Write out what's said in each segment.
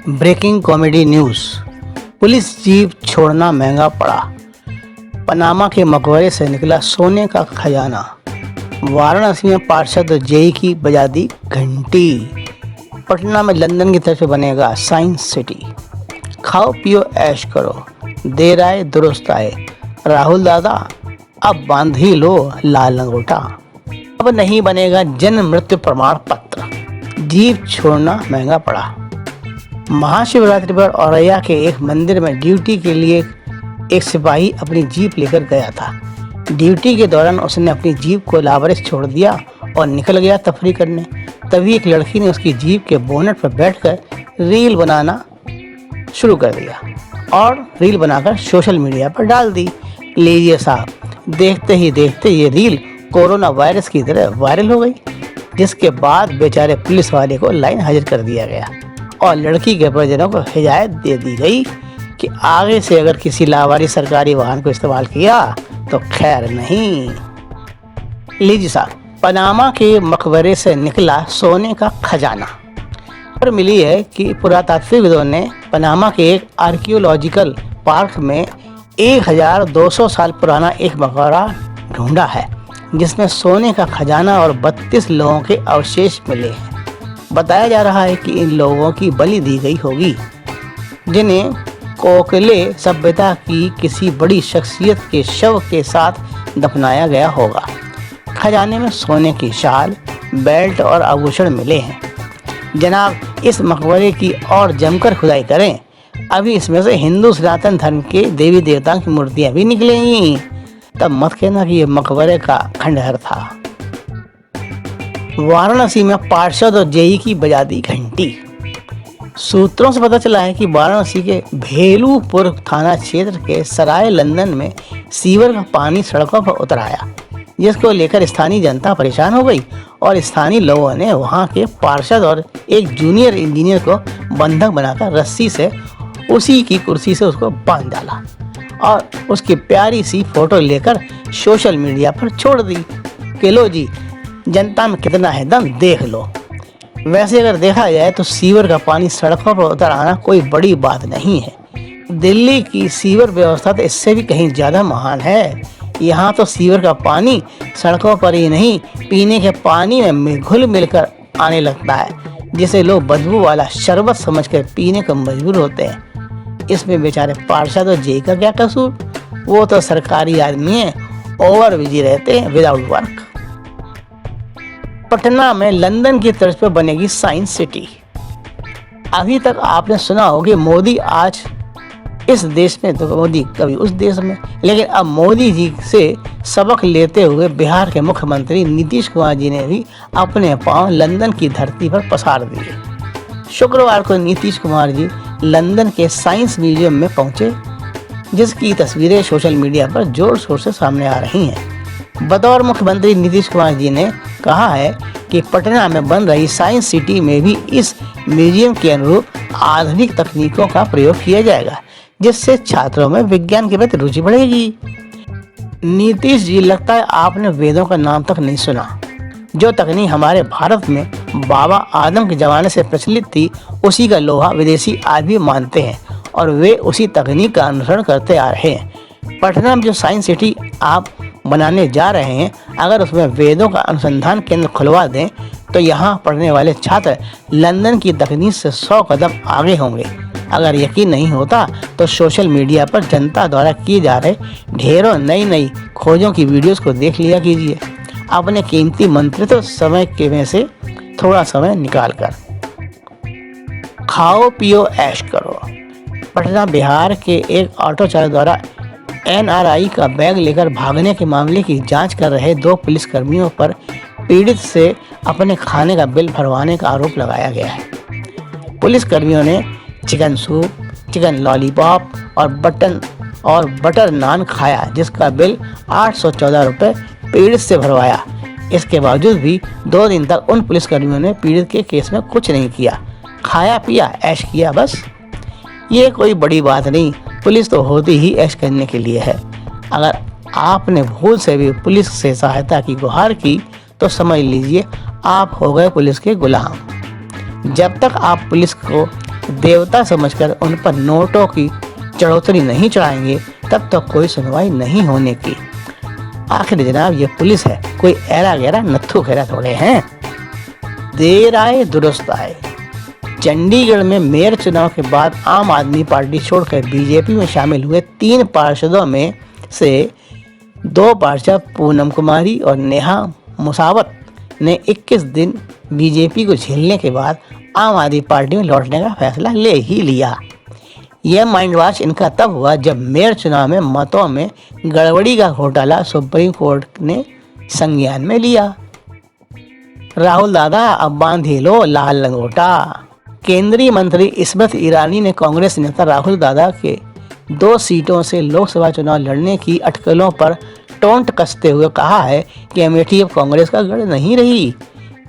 Breaking comedy news. Police jeep छोड़ना महंगा पड़ा। पनामा के मकबरे से निकला सोने का खजाना। वाराणसी में पार्षद जेई की बजा दी घंटी। पटना में लंदन की तरफ बनेगा साइंस सिटी। खाओ पियो ऐश करो, देर आए दुरुस्त आए। राहुल दादा अब बांध ही लो लाल लंगोटा। अब नहीं बनेगा जन्म मृत्यु प्रमाण पत्र। जीप छोड़ना महंगा पड़ा। महाशिवरात्रि पर औरैया के एक मंदिर में ड्यूटी के लिए एक सिपाही अपनी जीप लेकर गया था। ड्यूटी के दौरान उसने अपनी जीप को लावारिस छोड़ दिया और निकल गया तफरी करने। तभी एक लड़की ने उसकी जीप के बोनट पर बैठकर रील बनाना शुरू कर दिया और रील बनाकर सोशल मीडिया पर डाल दी। लीजिए साहब, देखते ही देखते ये रील कोरोना वायरस की तरह वायरल हो गई, जिसके बाद बेचारे पुलिस वाले को लाइन हाजिर कर दिया गया और लड़की के परिजनों को हिदायत दे दी गई कि आगे से अगर किसी लावारिस सरकारी वाहन को इस्तेमाल किया तो खैर नहीं। लीजिए साहब, पनामा के मकबरे से निकला सोने का खजाना। खबर मिली है कि पुरातात्विकविदों ने पनामा के एक आर्कियोलॉजिकल पार्क में 1200 साल पुराना एक मकबरा ढूंढा है, जिसमें सोने का खजाना और 32 लोगों के अवशेष मिले हैं। बताया जा रहा है कि इन लोगों की बलि दी गई होगी, जिन्हें कोकले सभ्यता की किसी बड़ी शख्सियत के शव के साथ दफनाया गया होगा। खजाने में सोने की शाल, बेल्ट और आभूषण मिले हैं। जनाब, इस मकबरे की और जमकर खुदाई करें, अभी इसमें से हिंदू सनातन धर्म के देवी देवता की मूर्तियां भी निकलेंगी। तब मत कहना कि ये मकबरे का खंडहर था। वाराणसी में पार्षद और जेई की बजा दी घंटी। सूत्रों से पता चला है कि वाराणसी के भेलूपुर थाना क्षेत्र के सराय लंदन में सीवर का पानी सड़कों पर उतर आया, जिसको लेकर स्थानीय जनता परेशान हो गई और स्थानीय लोगों ने वहां के पार्षद और एक जूनियर इंजीनियर को बंधक बनाकर रस्सी से उसी की कुर्सी से उसको बांध डाला और उसकी प्यारी सी फोटो लेकर सोशल मीडिया पर छोड़ दी कि लो जी, जनता में कितना है दम देख लो। वैसे अगर देखा जाए तो सीवर का पानी सड़कों पर उतर आना कोई बड़ी बात नहीं है। दिल्ली की सीवर व्यवस्था तो इससे भी कहीं ज़्यादा महान है। यहाँ तो सीवर का पानी सड़कों पर ही नहीं, पीने के पानी में घुल मिलकर आने लगता है, जिसे लोग बदबू वाला शरबत समझकर पीने को मजबूर होते हैं। इसमें बेचारे पार्षद और जेई का क्या कसूर? वो तो सरकारी आदमी है, ओवर बिजी रहते हैं विदाउट वर्क। पटना में लंदन की तर्ज पर बनेगी साइंस सिटी। अभी तक आपने सुना हो कि मोदी आज इस देश में तो मोदी कभी उस देश में, लेकिन अब मोदी जी से सबक लेते हुए बिहार के मुख्यमंत्री नीतीश कुमार जी ने भी अपने पांव लंदन की धरती पर पसार दिए। शुक्रवार को नीतीश कुमार जी लंदन के साइंस म्यूजियम में पहुंचे, जिसकी तस्वीरें सोशल मीडिया पर जोर शोर से सामने आ रही हैं। बतौर मुख्यमंत्री नीतीश कुमार जी ने कहा है कि पटना में बन रही साइंस सिटी में भी इस म्यूजियम के अनुरूप आधुनिक तकनीकों का प्रयोग किया जाएगा, जिससे छात्रों में विज्ञान के प्रति रुचि बढ़ेगी। नीतीश जी, लगता है आपने वेदों का नाम तक नहीं सुना। जो तकनीक हमारे भारत में बाबा आदम के ज़माने से प्रचलित थी, उसी का लोहा विदेशी आज भी मानते हैं और वे उसी तकनीक का अनुसरण करते आ रहे हैं। पटना में जो साइंस सिटी आप बनाने जा रहे हैं, अगर उसमें वेदों का अनुसंधान केंद्र खुलवा दें तो यहाँ पढ़ने वाले छात्र लंदन की तकनीक से 100 कदम आगे होंगे। अगर यकीन नहीं होता तो सोशल मीडिया पर जनता द्वारा किए जा रहे ढेरों नई खोजों की वीडियोस को देख लिया कीजिए, अपने कीमती मंत्रित्व समय के में से थोड़ा समय निकाल कर। खाओ पियो ऐश करो। पटना बिहार के एक ऑटो चालक द्वारा NRI का बैग लेकर भागने के मामले की जांच कर रहे 2 पुलिसकर्मियों पर पीड़ित से अपने खाने का बिल भरवाने का आरोप लगाया गया है। पुलिसकर्मियों ने चिकन सूप, चिकन लॉलीपॉप और बटर नान खाया, जिसका बिल 814 रुपये पीड़ित से भरवाया। इसके बावजूद भी 2 दिन तक उन पुलिसकर्मियों ने पीड़ित के केस में कुछ नहीं किया, खाया पिया ऐश किया बस। ये कोई बड़ी बात नहीं, पुलिस तो होती ही ऐश करने के लिए है। अगर आपने भूल से भी पुलिस से सहायता की गुहार की तो समझ लीजिए आप हो गए पुलिस के गुलाम। जब तक आप पुलिस को देवता समझकर उन पर नोटों की चढ़ोतरी नहीं चढ़ाएंगे तब तक कोई सुनवाई नहीं होने की। आखिर जनाब ये पुलिस है, कोई ऐरा गैरा नत्थू खेरा थोड़े हैं। देर आए दुरुस्त आए। चंडीगढ़ में मेयर चुनाव के बाद आम आदमी पार्टी छोड़कर बीजेपी में शामिल हुए 3 पार्षदों में से 2 पार्षद पूनम कुमारी और नेहा मुसावत ने 21 दिन बीजेपी को झेलने के बाद आम आदमी पार्टी में लौटने का फैसला ले ही लिया। यह माइंड वॉश इनका तब हुआ जब मेयर चुनाव में मतों में गड़बड़ी का घोटाला सुप्रीम कोर्ट ने संज्ञान में लिया। राहुल दादा अब बांधी लो लाल लंगोटा। केंद्रीय मंत्री स्मृति ईरानी ने कांग्रेस नेता राहुल दादा के 2 सीटों से लोकसभा चुनाव लड़ने की अटकलों पर टोंट कसते हुए कहा है कि अमेठी अब कांग्रेस का गढ़ नहीं रही।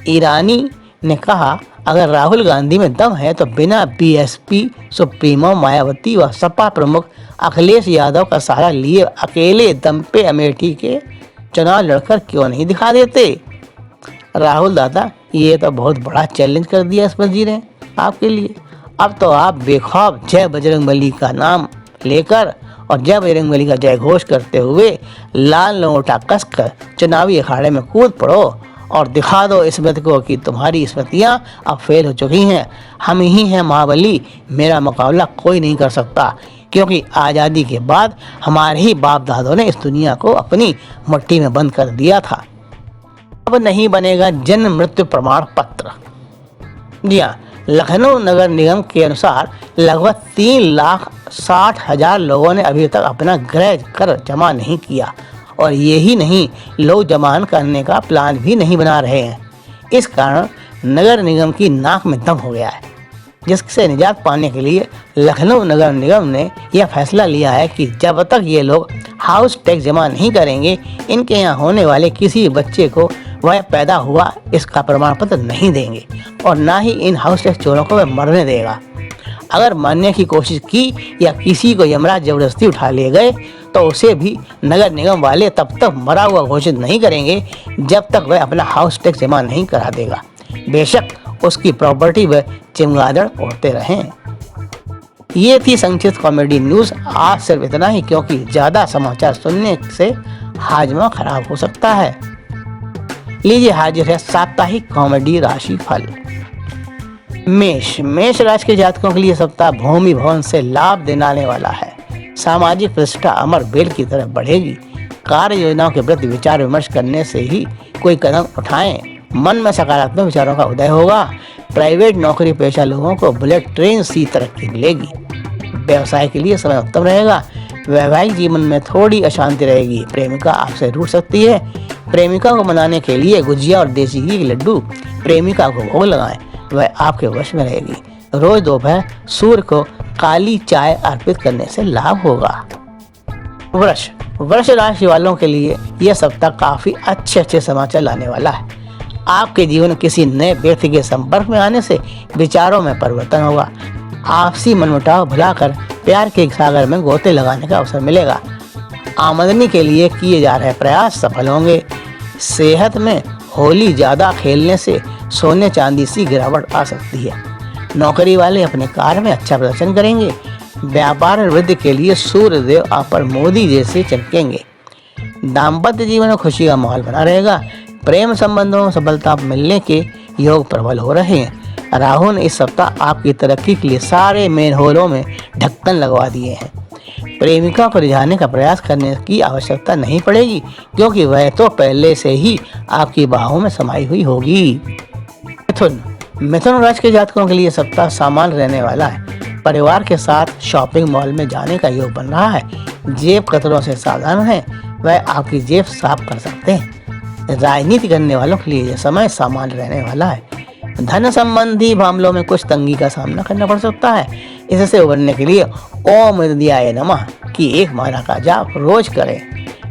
ईरानी ने कहा, अगर राहुल गांधी में दम है तो बिना बीएसपी सुप्रीमो मायावती व सपा प्रमुख अखिलेश यादव का सहारा लिए अकेले दम पे अमेठी के चुनाव लड़कर क्यों नहीं दिखा देते। राहुल दादा, ये तो बहुत बड़ा चैलेंज कर दिया स्मृति जी ने आपके लिए। अब तो आप बेखौफ जय बजरंगबली का नाम लेकर और जय बजरंगबली का जय घोष करते हुए लाल लंगोटा कसकर चुनावी अखाड़े में कूद पड़ो और दिखा दो स्मृति को कि तुम्हारी स्मृतियाँ अब फेल हो चुकी हैं। हम ही हैं महाबली, मेरा मुकाबला कोई नहीं कर सकता, क्योंकि आज़ादी के बाद हमारे ही बाप दादों ने इस दुनिया को अपनी मुट्ठी में बंद कर दिया था। अब नहीं बनेगा जन्म मृत्यु प्रमाण पत्र। जी हाँ, लखनऊ नगर निगम के अनुसार लगभग 3,60,000 लोगों ने अभी तक अपना गृह कर जमा नहीं किया और यही नहीं, लोग जमा करने का प्लान भी नहीं बना रहे हैं। इस कारण नगर निगम की नाक में दम हो गया है, जिससे निजात पाने के लिए लखनऊ नगर निगम ने यह फैसला लिया है कि जब तक ये लोग हाउस टैक्स जमा नहीं करेंगे, इनके यहाँ होने वाले किसी बच्चे को वह पैदा हुआ इसका प्रमाण पत्र नहीं देंगे और ना ही इन हाउस टैक्स चोरों को वह मरने देगा। अगर मरने की कोशिश की या किसी को यमराज जबरदस्ती उठा ले गए तो उसे भी नगर निगम वाले तब तक मरा हुआ घोषित नहीं करेंगे जब तक वह अपना हाउस टैक्स जमा नहीं करा देगा, बेशक उसकी प्रॉपर्टी वह चमगादड़ उड़ते रहें। ये थी संक्षिप्त कॉमेडी न्यूज़। आज सिर्फ इतना ही, क्योंकि ज़्यादा समाचार सुनने से हाजमा खराब हो सकता है। लीजिए हाजिर है साप्ताहिक कॉमेडी राशिफल। मेष राशि के जातकों के लिए सप्ताह भूमि भवन से लाभ दिलाने वाला है। सामाजिक प्रतिष्ठा अमर बेल की तरफ बढ़ेगी। कार्य योजनाओं के प्रति विचार विमर्श करने से ही कोई कदम उठाएं। मन में सकारात्मक विचारों का उदय होगा। प्राइवेट नौकरी पेशा लोगों को बुलेट ट्रेन सी तरक्की मिलेगी। व्यवसाय के लिए समय उत्तम रहेगा। वैवाहिक जीवन में थोड़ी अशांति रहेगी। प्रेमिका आपसे रूठ सकती है। प्रेमिका को मनाने के लिए गुजिया और देसी घी के लड्डू प्रेमिका को भोग लगाएं, वह आपके वश में रहेगी। रोज दोपहर सूर्य को काली चाय अर्पित करने से लाभ होगा। वृष राशि वालों के लिए यह सप्ताह काफी अच्छे समाचार लाने वाला है। आपके जीवन में किसी नए व्यक्ति के संपर्क में आने से विचारों में परिवर्तन होगा। आपसी मनमुटाव भुलाकर प्यार के सागर में गोते लगाने का अवसर मिलेगा। आमदनी के लिए किए जा रहे प्रयास सफल होंगे। सेहत में होली ज्यादा खेलने से सोने चांदी सी गिरावट आ सकती है। नौकरी वाले अपने कार्य में अच्छा प्रदर्शन करेंगे। व्यापार वृद्धि के लिए सूर्य देव आप पर मोदी जैसे चमकेंगे। दाम्पत्य जीवन में खुशी का माहौल बना रहेगा। प्रेम संबंधों में सफलता मिलने के योग प्रबल हो रहे हैं। राहु ने इस सप्ताह आपकी तरक्की के लिए सारे मेन होलों में ढक्कन लगवा दिए हैं। प्रेमिका को रिझाने का प्रयास करने की आवश्यकता नहीं पड़ेगी, क्योंकि वह तो पहले से ही आपकी बाहों में समाई हुई होगी। मिथुन राशि के जातकों के लिए सप्ताह सामान्य रहने वाला है। परिवार के साथ शॉपिंग मॉल में जाने का योग बन रहा है। जेब कतरों से सावधान है, वह आपकी जेब साफ कर सकते हैं। राजनीति करने वालों के लिए यह समय सामान्य रहने वाला है। धन संबंधी मामलों में कुछ तंगी का सामना करना पड़ सकता है। इससे उबरने के लिए ओम हृदयाय नमः की एक माला का जाप रोज करें।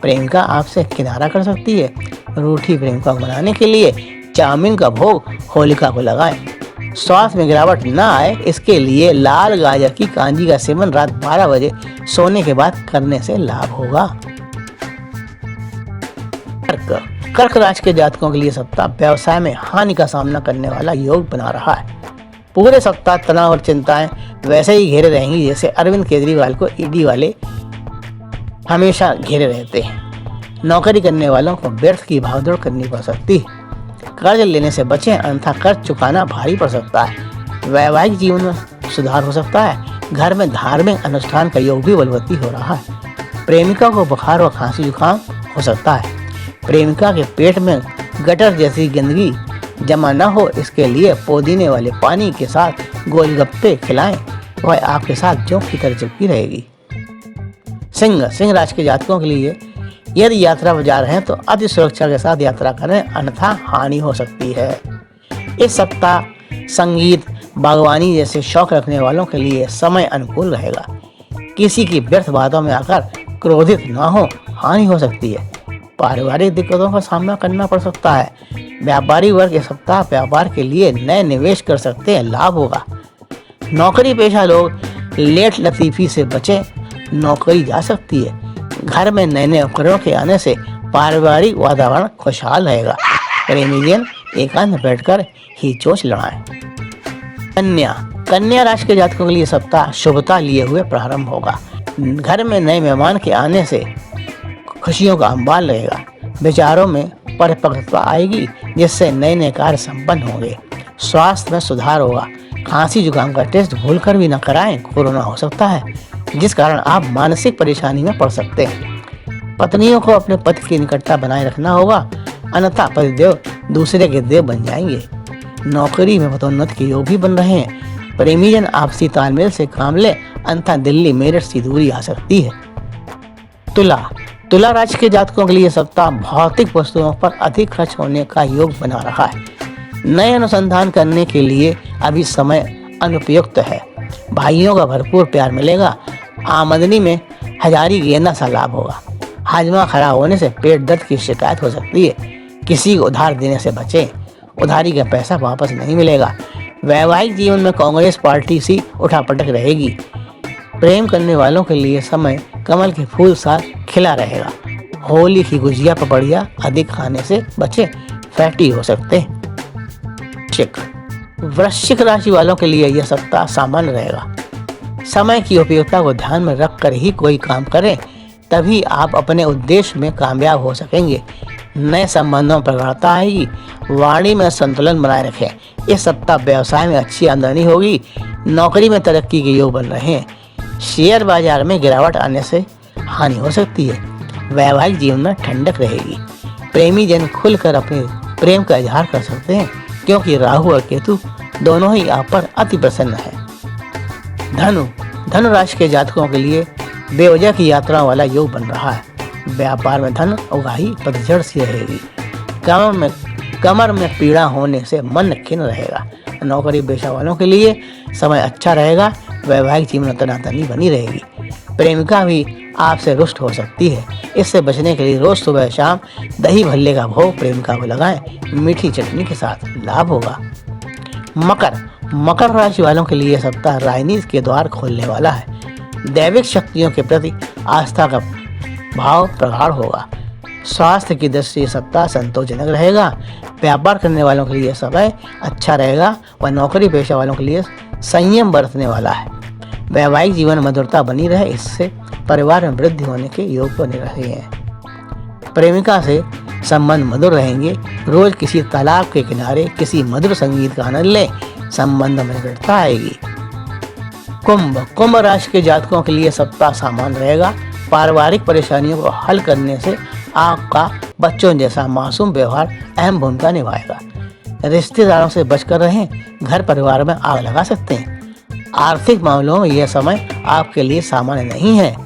प्रेमिका आपसे किनारा कर सकती है। रूठी प्रेमिका को मनाने के लिए चाउमीन का भोग होलिका को लगाएं। स्वास्थ्य में गिरावट न आए, इसके लिए लाल गाजर की कांजी का सेवन रात 12 बजे सोने के बाद करने से लाभ होगा। कर्क राशि के जातकों के लिए सप्ताह व्यवसाय में हानि का सामना करने वाला योग बना रहा है। पूरे सप्ताह तनाव और चिंताएं वैसे ही घेरे रहेंगी जैसे अरविंद केजरीवाल को ईडी वाले हमेशा घेरे रहते हैं। नौकरी करने वालों को व्यर्थ की भागदौड़ करनी पड़ सकती है। कर्ज लेने से बचें, अन्यथा कर्ज चुकाना भारी पड़ सकता है। वैवाहिक जीवन में सुधार हो सकता है। घर में धार्मिक अनुष्ठान का योग भी बलवती हो रहा है। प्रेमिका को बुखार व खांसी जुकाम हो सकता है। प्रेमिका के पेट में गटर जैसी गंदगी जमा न हो, इसके लिए पुदीने वाले पानी के साथ गोलगप्पे खिलाएं, वह आपके साथ जोंक की तरह चिपकी रहेगी। सिंह राशि के जातकों के लिए यदि यात्रा पर जा रहे हैं तो अति सुरक्षा के साथ यात्रा करें, अन्यथा हानि हो सकती है। इस सप्ताह संगीत, बागवानी जैसे शौक रखने वालों के लिए समय अनुकूल रहेगा। किसी की व्यर्थ बातों में आकर क्रोधित न हो, हानि हो सकती है। पारिवारिक दिक्कतों का सामना करना पड़ सकता है। व्यापारी वर्ग इस सप्ताह व्यापार के लिए नए निवेश कर सकते हैं, लाभ होगा। नौकरी पेशा लोग लेट लतीफी से बचें, नौकरी जा सकती है। घर में नए उपकरणों के आने से पारिवारिक वातावरण खुशहाल रहेगा। प्रेमीजन एकांत में बैठकर ही चोच लड़ाएं। कन्या राशि के जातकों के लिए सप्ताह शुभता लिए हुए प्रारंभ होगा। घर में नए मेहमान के आने से खुशियों का अंबार लगेगा। विचारों में परिपक्वता आएगी, जिससे नए कार्य संपन्न होंगे। स्वास्थ्य में सुधार होगा। खांसी जुकाम का टेस्ट भूलकर भी न कराएं, कोरोना हो सकता है, जिस कारण आप मानसिक परेशानी में पड़ सकते हैं। पत्नियों को अपने पति की निकटता बनाए रखना होगा, अन्यथा पतिदेव दूसरे के देव बन जाएंगे। नौकरी में पदोन्नति के योग भी बन रहे हैं। प्रेमीजन आपसी तालमेल से काम ले, अन्यथा दिल्ली मेरठ से दूरी आ सकती है। तुला राशि के जातकों के लिए सप्ताह भौतिक वस्तुओं पर अधिक खर्च होने का योग बना रहा है। नए अनुसंधान करने के लिए अभी समय अनुपयुक्त है। भाइयों का भरपूर प्यार मिलेगा। आमदनी में हजारी गेंदा सा लाभ होगा। हाजमा खराब होने से पेट दर्द की शिकायत हो सकती है। किसी को उधार देने से बचें, उधारी का पैसा वापस नहीं मिलेगा। वैवाहिक जीवन में कांग्रेस पार्टी सी उठापटक रहेगी। प्रेम करने वालों के लिए समय कमल के फूल सा खिला रहेगा। होली की गुजिया पपड़िया अधिक खाने से बचें, फैटी हो सकते हैं। वृश्चिक राशि वालों के लिए यह सप्ताह सामान्य रहेगा। समय की उपयोगिता को ध्यान में रखकर ही कोई काम करें, तभी आप अपने उद्देश्य में कामयाब हो सकेंगे। नए संबंधों पर प्रगाढ़ता आएगी। वाणी में संतुलन बनाए रखें। इस सप्ताह व्यवसाय में अच्छी आमदनी होगी। नौकरी में तरक्की के योग बन रहे हैं। शेयर बाजार में गिरावट आने से हानि हो सकती है। वैवाहिक जीवन में ठंडक रहेगी। प्रेमी जन खुलकर अपने प्रेम का इजहार कर सकते हैं, क्योंकि राहु और केतु दोनों ही आप पर अति प्रसन्न है। धनु राशि के जातकों के लिए बेवजह की यात्रा वाला योग बन रहा है। व्यापार में धन उगाही पतझड़ सी रहेगी। कमर में पीड़ा होने से मन खिन्न रहेगा। नौकरी पेशा वालों के लिए समय अच्छा रहेगा। वैवाहिक जीवन में तनातनी बनी रहेगी। प्रेमिका भी आपसे रुष्ट हो सकती है। इससे बचने के लिए रोज सुबह शाम दही भल्ले का भोग प्रेमिका को लगाएं, मीठी चटनी के साथ, लाभ होगा। मकर राशि वालों के लिए सप्ताह राजनीति के द्वार खोलने वाला है। दैविक शक्तियों के प्रति आस्था का भाव प्रगाढ़ होगा। स्वास्थ्य की दृष्टि से सप्ताह संतोषजनक रहेगा। व्यापार करने वालों के लिए समय अच्छा रहेगा व नौकरी पेशा वालों के लिए संयम बरतने वाला है। वैवाहिक जीवन में मधुरता बनी रहे, इससे परिवार में वृद्धि होने के योग बने रहे हैं। प्रेमिका से संबंध मधुर रहेंगे। रोज किसी तालाब के किनारे किसी मधुर संगीत का आनंद लें, संबंध में निकटता आएगी। कुंभ राशि के जातकों के लिए सप्ताह सामान्य रहेगा। पारिवारिक परेशानियों को हल करने से आपका बच्चों जैसा मासूम व्यवहार अहम भूमिका निभाएगा। रिश्तेदारों से बचकर रहें, घर परिवार में आग लगा सकते हैं। आर्थिक मामलों में यह समय आपके लिए सामान्य नहीं है।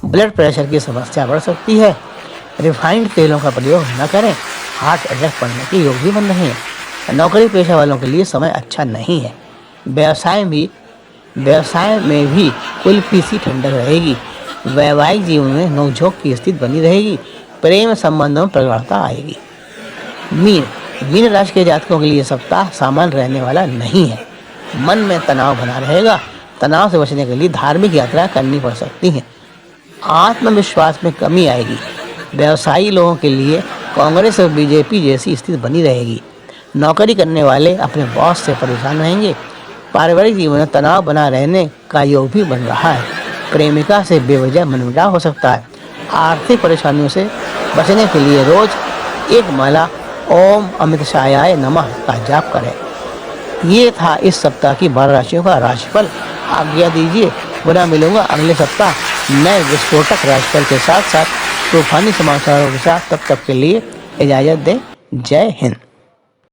ब्लड प्रेशर की समस्या बढ़ सकती है। रिफाइंड तेलों का प्रयोग न करें, हार्ट अटैक पड़ने के योग भी बन रहे हैं। नौकरी पेशा वालों के लिए समय अच्छा नहीं है। व्यवसाय में भी कुल्फी सी ठंडक रहेगी। वैवाहिक जीवन में नोकझोंक की स्थिति बनी रहेगी। प्रेम संबंधों में प्रगाढ़ता आएगी। मीन राशि के जातकों के लिए सप्ताह सामान्य रहने वाला नहीं है। मन में तनाव बना रहेगा। तनाव से बचने के लिए धार्मिक यात्रा करनी पड़ सकती है। आत्मविश्वास में कमी आएगी। व्यवसायी लोगों के लिए कांग्रेस और बीजेपी जैसी स्थिति बनी रहेगी। नौकरी करने वाले अपने बॉस से परेशान रहेंगे। पारिवारिक जीवन में तनाव बना रहने का योग भी बन रहा है। प्रेमिका से बेवजह मनमुटाव हो सकता है। आर्थिक परेशानियों से बचने के लिए रोज एक माला ओम अमृत शायाय नमः का जाप करें। ये था इस सप्ताह की 12 राशियों का राशिफल। आज्ञा दीजिए, पुनः मिलूंगा अगले सप्ताह नए विस्फोटक राशिफल के साथ साथ तूफानी समाचारों के साथ। तब तक के लिए इजाजत दें। जय हिंद।